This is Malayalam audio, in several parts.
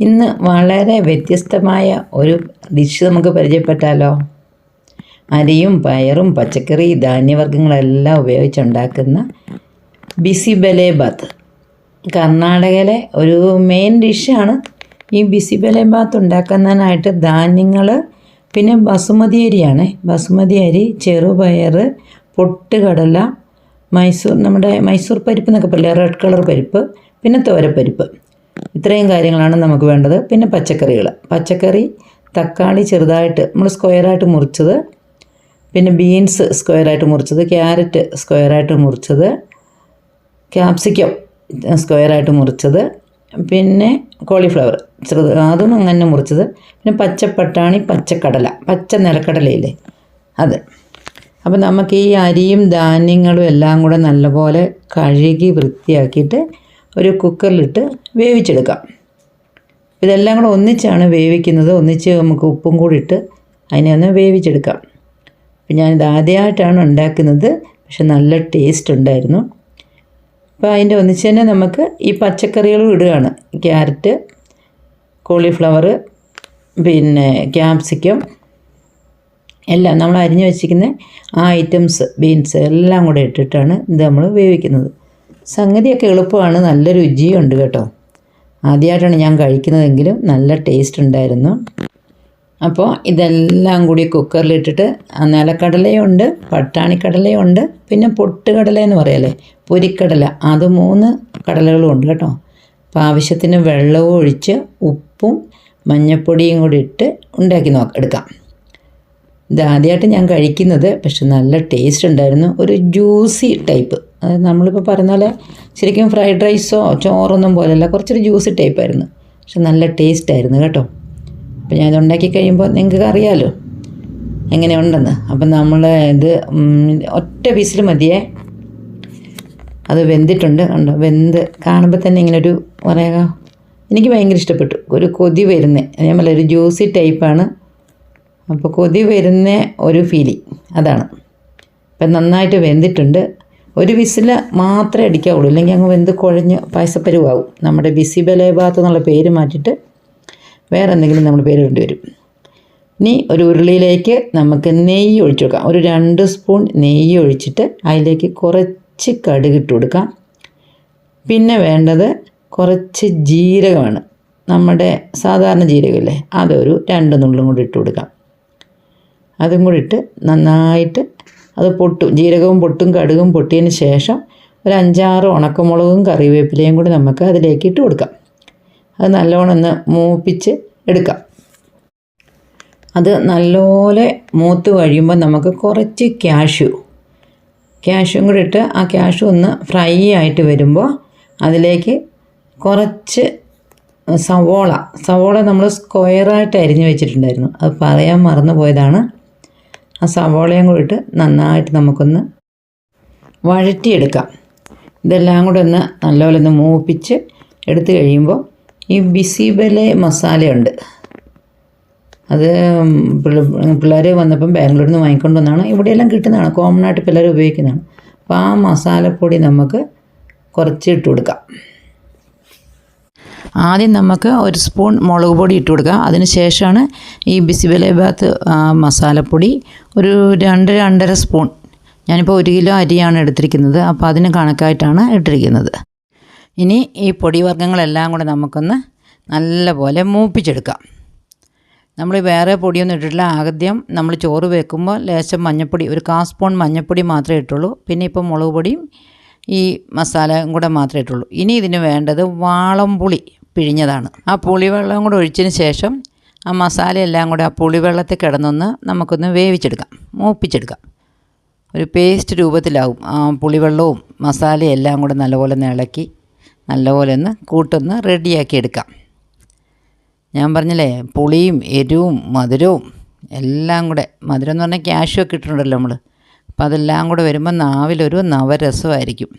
ഇന്ന് വളരെ വ്യത്യസ്തമായ ഒരു ഡിഷ് നമുക്ക് പരിചയപ്പെട്ടാലോ. അരിയും പയറും പച്ചക്കറി ധാന്യവർഗ്ഗങ്ങളെല്ലാം ഉപയോഗിച്ചുണ്ടാക്കുന്ന ബിസിബെലേബാത്ത്. കർണാടകയിലെ ഒരു മെയിൻ ഡിഷാണ്. ഈ ബിസിബെലേബാത്ത് ഉണ്ടാക്കുന്നതിനായിട്ട് ധാന്യങ്ങൾ പിന്നെ ബസുമതി അരിയാണ്. ബസുമതി അരി, ചെറുപയർ, പൊട്ടുകടല, നമ്മുടെ മൈസൂർ പരിപ്പ് എന്നൊക്കെ പറയില്ലേ, റെഡ് കളർ പരിപ്പ്, പിന്നെ തോരപ്പരിപ്പ്. ഇത്രയും കാര്യങ്ങളാണ് നമുക്ക് വേണ്ടത്. പിന്നെ പച്ചക്കറി തക്കാളി ചെറുതായിട്ട് നമ്മൾ സ്ക്വയറായിട്ട് മുറിച്ചത്, പിന്നെ ബീൻസ് സ്ക്വയറായിട്ട് മുറിച്ചത്, ക്യാരറ്റ് സ്ക്വയറായിട്ട് മുറിച്ചത്, ക്യാപ്സിക്കം സ്ക്വയറായിട്ട് മുറിച്ചത്, പിന്നെ കോളിഫ്ലവർ അതും അങ്ങനെ മുറിച്ചത്, പിന്നെ പച്ചപ്പട്ടാണി, പച്ചക്കടല, പച്ച നിലക്കടലയില്ലേ അത്. അപ്പോൾ നമുക്ക് ഈ അരിയും ധാന്യങ്ങളും എല്ലാം കൂടെ നല്ലപോലെ കഴുകി വൃത്തിയാക്കിയിട്ട് ഒരു കുക്കറിലിട്ട് വേവിച്ചെടുക്കാം. ഇതെല്ലാം കൂടെ ഒന്നിച്ചാണ് വേവിക്കുന്നത്. ഒന്നിച്ച് നമുക്ക് ഉപ്പും കൂടി ഇട്ട് അതിനെ ഒന്ന് വേവിച്ചെടുക്കാം. അപ്പം ഞാനിത് ആദ്യമായിട്ടാണ് ഉണ്ടാക്കുന്നത്, പക്ഷെ നല്ല ടേസ്റ്റ് ഉണ്ടായിരുന്നു. അപ്പോൾ അതിൻ്റെ ഒന്നിച്ച് തന്നെ നമുക്ക് ഈ പച്ചക്കറികളും ഇടുകയാണ്. ക്യാരറ്റ്, കോളിഫ്ലവർ, പിന്നെ ക്യാപ്സിക്കം എല്ലാം നമ്മൾ അരിഞ്ഞു വെച്ചിരിക്കുന്ന ആ ഐറ്റംസ്, ബീൻസ് എല്ലാം കൂടെ ഇട്ടിട്ടാണ് ഇത് നമ്മൾ വേവിക്കുന്നത്. സംഗതിയൊക്കെ എളുപ്പമാണ്, നല്ല രുചിയുണ്ട് കേട്ടോ. ആദ്യമായിട്ടാണ് ഞാൻ കഴിക്കുന്നതെങ്കിലും നല്ല ടേസ്റ്റ് ഉണ്ടായിരുന്നു. അപ്പോൾ ഇതെല്ലാം കൂടി കുക്കറിലിട്ടിട്ട് നിലക്കടലയുണ്ട്, പട്ടാണിക്കടലയുണ്ട്, പിന്നെ പൊട്ടുകടല എന്ന് പറയല്ലേ, പൊരിക്കടല, അത് 3 കടലകളും ഉണ്ട് കേട്ടോ. അപ്പോൾ ആവശ്യത്തിന് വെള്ളവും ഒഴിച്ച് ഉപ്പും മഞ്ഞൾപ്പൊടിയും കൂടി ഇട്ട് ഉണ്ടാക്കി എടുക്കാം. ഇത് ആദ്യമായിട്ട് ഞാൻ കഴിക്കുന്നത്, പക്ഷെ നല്ല ടേസ്റ്റ് ഉണ്ടായിരുന്നു. ഒരു ജ്യൂസി ടൈപ്പ്, അതായത് നമ്മളിപ്പോൾ പറയുന്ന പോലെ ശരിക്കും ഫ്രൈഡ് റൈസോ ചോറൊന്നും പോലെയല്ല, കുറച്ചൊരു ജ്യൂസി ടൈപ്പായിരുന്നു. പക്ഷെ നല്ല ടേസ്റ്റായിരുന്നു കേട്ടോ. അപ്പോൾ ഞാൻ ഇതുണ്ടാക്കി കഴിയുമ്പോൾ നിങ്ങൾക്ക് അറിയാമല്ലോ എങ്ങനെയുണ്ടെന്ന്. അപ്പം നമ്മൾ ഇത് ഒറ്റ പീസിൽ മതിയേ. അത് വെന്തിട്ടുണ്ട് കണ്ടോ, വെന്ത് കാണുമ്പോൾ തന്നെ ഇങ്ങനൊരു പറയുക, എനിക്ക് ഭയങ്കര ഇഷ്ടപ്പെട്ടു. ഒരു കൊതി വരുന്നേ, ഞാൻ പറയാം ഒരു ജ്യൂസി ടൈപ്പാണ്. അപ്പോൾ കൊതി വരുന്ന ഒരു ഫീലിംഗ് അതാണ്. അപ്പം നന്നായിട്ട് വെന്തിട്ടുണ്ട്. ഒരു വിസിൽ മാത്രമേ അടിക്കാവുള്ളൂ, ഇല്ലെങ്കിൽ അങ്ങ് വെന്ത് കുഴഞ്ഞ് പായസപ്പരുവാകും. നമ്മുടെ ബിസിബെലേബാത്ത് എന്നുള്ള പേര് മാറ്റിയിട്ട് വേറെ എന്തെങ്കിലും നമ്മൾ പേരിടേണ്ടി വരും. ഇനി ഒരു ഉരുളിയിലേക്ക് നമുക്ക് നെയ്യ് ഒഴിച്ചു കൊടുക്കാം. ഒരു 2 സ്പൂൺ നെയ്യ് ഒഴിച്ചിട്ട് അതിലേക്ക് കുറച്ച് കടുകിട്ട് കൊടുക്കാം. പിന്നെ വേണ്ടത് കുറച്ച് ജീരകമാണ്, നമ്മുടെ സാധാരണ ജീരകമില്ലേ, അതൊരു 2 നുള്ളും കൂടി ഇട്ട് കൊടുക്കാം. അതും കൂടി ഇട്ട് നന്നായിട്ട് അത് പൊട്ടും, ജീരകവും പൊട്ടും കടുകും പൊട്ടിയതിന് ശേഷം ഒരു 5-6 ഉണക്കമുളകും കറിവേപ്പിലയും കൂടി നമുക്ക് അതിലേക്ക് ഇട്ട് കൊടുക്കാം. അത് നല്ലോണം ഒന്ന് മൂപ്പിച്ച് എടുക്കാം. അത് നല്ലപോലെ മൂത്ത് കഴിയുമ്പോൾ നമുക്ക് കുറച്ച് ക്യാഷ്യൂം കൂടി ഇട്ട് ആ ക്യാഷ്യൂ ഒന്ന് ഫ്രൈ ആയിട്ട് വരുമ്പോൾ അതിലേക്ക് കുറച്ച് സവോള നമ്മൾ സ്ക്വയറായിട്ട് അരിഞ്ഞ് വെച്ചിട്ടുണ്ടായിരുന്നു, അത് പറയാൻ മറന്നു പോയതാണ്. ആ സവോളയും കൂടി ഇട്ട് നന്നായിട്ട് നമുക്കൊന്ന് വഴറ്റിയെടുക്കാം. ഇതെല്ലാം കൂടെ ഒന്ന് നല്ലപോലെ ഒന്ന് മൂപ്പിച്ച് എടുത്തു കഴിയുമ്പോൾ ഈ ബിസിബെലെ മസാലയുണ്ട്, അത് പിള്ളേർ വന്നപ്പം ബാംഗ്ലൂരിൽ നിന്ന് വാങ്ങിക്കൊണ്ട് വന്നതാണ്. ഇവിടെയെല്ലാം കിട്ടുന്നതാണ്, കോമൺ ആയിട്ട് പിള്ളേർ ഉപയോഗിക്കുന്നതാണ്. അപ്പോൾ ആ മസാലപ്പൊടി നമുക്ക് കുറച്ച് ഇട്ട് കൊടുക്കാം. ആദ്യം നമുക്ക് 1 സ്പൂൺ മുളക് പൊടി ഇട്ട് കൊടുക്കുക. അതിന് ശേഷമാണ് ഈ ബിസിബെലേബാത്ത് മസാലപ്പൊടി ഒരു 2-2.5 സ്പൂൺ. ഞാനിപ്പോൾ 1 കിലോ അരിയാണ് എടുത്തിരിക്കുന്നത്, അപ്പോൾ അതിന് കണക്കായിട്ടാണ് ഇട്ടിരിക്കുന്നത്. ഇനി ഈ പൊടിവർഗ്ഗങ്ങളെല്ലാം കൂടെ നമുക്കൊന്ന് നല്ലപോലെ മൂപ്പിച്ചെടുക്കാം. നമ്മൾ വേറെ പൊടിയൊന്നും ഇട്ടിട്ടില്ല. ആദ്യം നമ്മൾ ചോറ് വെക്കുമ്പോൾ ലേശം മഞ്ഞൾപ്പൊടി, ഒരു 1/4 സ്പൂൺ മഞ്ഞൾപ്പൊടി മാത്രമേ ഇട്ടുള്ളൂ. പിന്നെ ഇപ്പോൾ മുളക് പൊടിയും ഈ മസാലയും കൂടെ മാത്രമേ ഇട്ടുള്ളൂ. ഇനി ഇതിന് വേണ്ടത് വാളംപുളി പിഴിഞ്ഞതാണ്. ആ പുളിവെള്ളം കൂടെ ഒഴിച്ചതിന് ശേഷം ആ മസാലയെല്ലാം കൂടെ ആ പുളിവെള്ളത്തിൽ കിടന്നൊന്ന് നമുക്കൊന്ന് വേവിച്ചെടുക്കാം, മൂപ്പിച്ചെടുക്കാം. ഒരു പേസ്റ്റ് രൂപത്തിലാവും. ആ പുളിവെള്ളവും മസാലയും എല്ലാം കൂടെ നല്ലപോലെ ഇളക്കി നല്ലപോലെ ഒന്ന് കൂട്ടൊന്ന് റെഡിയാക്കി എടുക്കാം. ഞാൻ പറഞ്ഞില്ലേ, പുളിയും എരിവും മധുരവും എല്ലാം കൂടെ, മധുരം എന്ന് പറഞ്ഞാൽ ക്യാഷ്യൂ ഒക്കെ ഇട്ടിട്ടുണ്ടല്ലോ നമ്മൾ, അപ്പോൾ അതെല്ലാം കൂടെ വരുമ്പോൾ നാവിലൊരു നവരസമായിരിക്കും.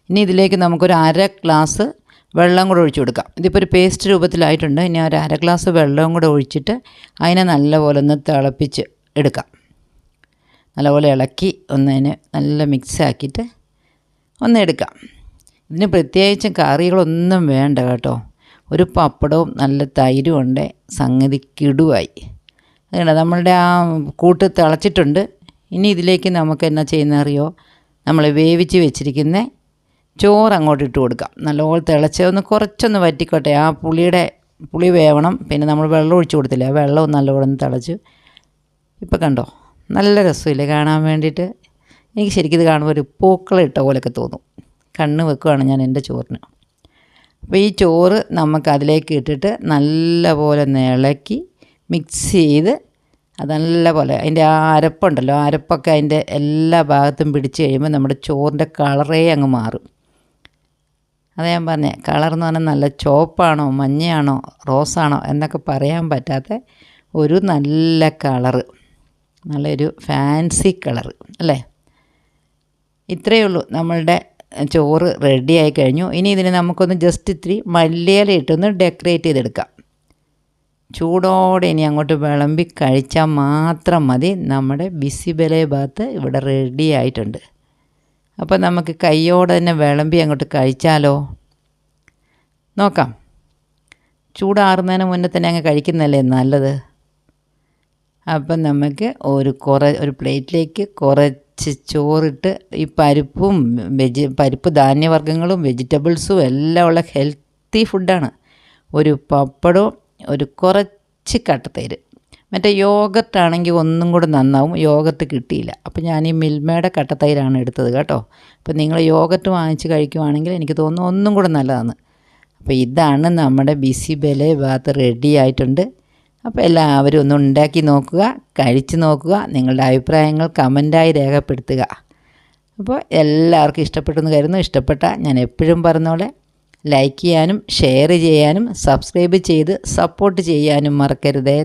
ഇനി ഇതിലേക്ക് നമുക്കൊരു 1/2 ഗ്ലാസ് വെള്ളം കൂടെ ഒഴിച്ചു കൊടുക്കാം. ഇതിപ്പോൾ ഒരു പേസ്റ്റ് രൂപത്തിലായിട്ടുണ്ട്. ഇനി ഒരു 1/2 ഗ്ലാസ് വെള്ളവും കൂടെ ഒഴിച്ചിട്ട് അതിനെ നല്ലപോലെ ഒന്ന് തിളപ്പിച്ച് എടുക്കാം. നല്ലപോലെ ഇളക്കി ഒന്നതിനെ നല്ല മിക്സാക്കിയിട്ട് ഒന്ന് എടുക്കാം. ഇതിന് പ്രത്യേകിച്ച് കറികളൊന്നും വേണ്ട കേട്ടോ. ഒരു പപ്പടവും നല്ല തൈരും ഉണ്ട്. സംഗതി കിടുവായി. അതുകൊണ്ട് നമ്മളുടെ ആ കൂട്ട് തിളച്ചിട്ടുണ്ട്. ഇനി ഇതിലേക്ക് നമുക്ക് എന്നാ ചെയ്യുന്നറിയോ, നമ്മൾ വേവിച്ച് വെച്ചിരിക്കുന്ന ചോറ് അങ്ങോട്ട് ഇട്ട് കൊടുക്കാം. നല്ലപോലെ തിളച്ചൊന്ന് കുറച്ചൊന്ന് വറ്റിക്കോട്ടെ. ആ പുളി വേവണം. പിന്നെ നമ്മൾ വെള്ളം ഒഴിച്ച് കൊടുത്തില്ല, ആ വെള്ളവും നല്ലപോലെ ഒന്ന് തിളച്ച്. ഇപ്പോൾ കണ്ടോ, നല്ല രസമില്ലേ കാണാൻ വേണ്ടിയിട്ട്. എനിക്ക് ശരിക്കും ഇത് കാണുമ്പോൾ ഒരു പൂക്കളം ഇട്ട പോലെയൊക്കെ തോന്നും. കണ്ണ് വെക്കുകയാണ് ഞാൻ എൻ്റെ ചോറിന്. അപ്പോൾ ഈ ചോറ് നമുക്ക് അതിലേക്ക് ഇട്ടിട്ട് നല്ലപോലെ ഇളക്കി മിക്സ് ചെയ്ത് അത് നല്ലപോലെ അതിൻ്റെ ആ അരപ്പുണ്ടല്ലോ, ആ അരപ്പൊക്കെ അതിൻ്റെ എല്ലാ ഭാഗത്തും പിടിച്ച് കഴിയുമ്പോൾ നമ്മുടെ ചോറിൻ്റെ കളറേ അങ്ങ് മാറും. അത് ഞാൻ പറഞ്ഞേ, കളറെന്ന് പറഞ്ഞാൽ നല്ല ചുവപ്പാണോ മഞ്ഞയാണോ റോസാണോ എന്നൊക്കെ പറയാൻ പറ്റാത്ത ഒരു നല്ല കളറ്, നല്ലൊരു ഫാൻസി കളറ് അല്ലേ. ഇത്രയേ ഉള്ളൂ, നമ്മളുടെ ചോറ് റെഡിയായി കഴിഞ്ഞു. ഇനി ഇതിന് നമുക്കൊന്ന് ജസ്റ്റ് ഇത്തിരി മല്ലിയില ഇട്ടൊന്ന് ഡെക്കറേറ്റ് ചെയ്തെടുക്കാം. ചൂടോടെ ഇനി അങ്ങോട്ട് വിളമ്പി കഴിച്ചാൽ മാത്രം മതി. നമ്മുടെ ബിസിബെലേബാത്ത് ഇവിടെ റെഡി ആയിട്ടുണ്ട്. അപ്പോൾ നമുക്ക് കൈയോടെ തന്നെ വിളമ്പി അങ്ങോട്ട് കഴിച്ചാലോ? നോക്കാം. ചൂടാറുന്നതിന് മുന്നേ തന്നെ അങ്ങ് കഴിക്കുന്നതല്ലേ നല്ലത്. അപ്പം നമുക്ക് ഒരു പ്ലേറ്റിലേക്ക് കുറച്ച് ചോറിട്ട് ഈ പരിപ്പ് ധാന്യവർഗ്ഗങ്ങളും വെജിറ്റബിൾസും എല്ലാം ഉള്ള ഹെൽത്തി ഫുഡാണ്. ഒരു പപ്പടവും ഒരു കുറച്ച് കട്ടത്തൈര്. മറ്റേ യോഗർട്ടാണെങ്കിൽ ഒന്നും കൂടെ നന്നാവും. യോഗർട്ട് കിട്ടിയില്ല, അപ്പോൾ ഞാൻ ഈ മിൽമയുടെ കട്ടത്തൈരാണ് എടുത്തത് കേട്ടോ. അപ്പോൾ നിങ്ങൾ യോഗർട്ട് വാങ്ങിച്ച് കഴിക്കുവാണെങ്കിൽ എനിക്ക് തോന്നുന്നു ഒന്നും കൂടെ നല്ലതാണ്. അപ്പോൾ ഇതാണ് നമ്മുടെ ബിസിബെലേബാത്ത് റെഡി ആയിട്ടുണ്ട്. അപ്പോൾ എല്ലാവരും ഒന്ന് ഉണ്ടാക്കി നോക്കുക, കഴിച്ച് നോക്കുക, നിങ്ങളുടെ അഭിപ്രായങ്ങൾ കമൻറ്റായി രേഖപ്പെടുത്തുക. അപ്പോൾ എല്ലാവർക്കും ഇഷ്ടപ്പെട്ടെന്ന് കരുതുന്നു. ഇഷ്ടപ്പെട്ടാൽ ഞാൻ എപ്പോഴും പറഞ്ഞ ലൈക്ക് ചെയ്യാനും ഷെയർ ചെയ്യാനും സബ്സ്ക്രൈബ് ചെയ്ത് സപ്പോർട്ട് ചെയ്യാനും മറക്കരുതേ.